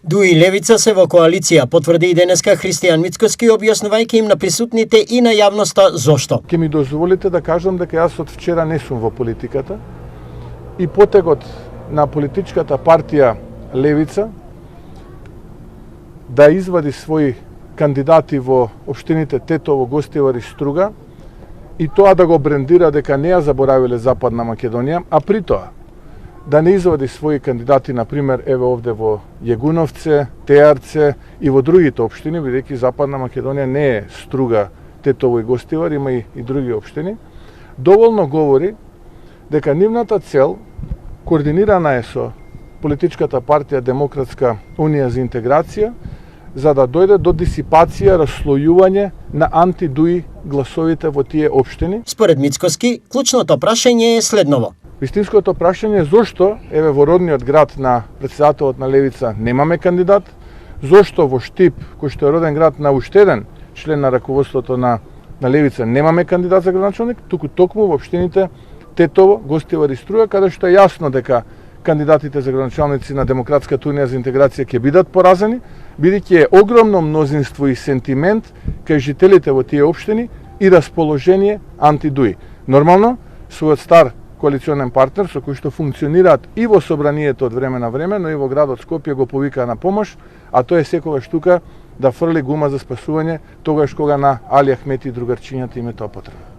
Дуи и Левица се во коалиција, потврди и денеска Христијан Мицкоски, објаснувајќи им на присутните и на јавноста зошто. Ке ми дозволите да кажам дека јас од вчера не сум во политиката и потегот на политичката партија Левица да извади своји кандидати во општините Тетово, Гостивар и Струга и тоа да го брендира дека не ја заборавиле Западна Македонија, а при тоа да не извади своји кандидати, например, еве овде во Јегуновце, Теарце и во другите општини, бидејќи Западна Македонија не е Струга, Тетово и Гостивар, има и други општини, доволно говори дека нивната цел, координирана е со политичката партија Демократска унија за интеграција, за да дојде до дисипација, расслојување на антидуи гласовите во тие општини. Според Мицкоски, клучното прашање е следново. Вистинското прашање е зошто, еве во родниот град на претседателот на Левица немаме кандидат, зошто во Штип, кој што е роден град на уште еден член на раководството на Левица, немаме кандидат за градоначалник, туку токму во општините Тетово, Гостивар и Струга, каде што е јасно дека кандидатите за градоначалници на Демократската унија за интеграција ќе бидат поразени, бидејќи е огромно мнозинство и сентимент кај жителите во тие општини и расположение антидуи. Нормално, својот стар коалиционен партнер со кој што функционираат и во собранието од време на време, но и во градот Скопје го повикаа на помош, а тоа е секогаш тука да фрли гума за спасување, тогаш кога на Али Ахмети и другарчињата им е тоа потребно.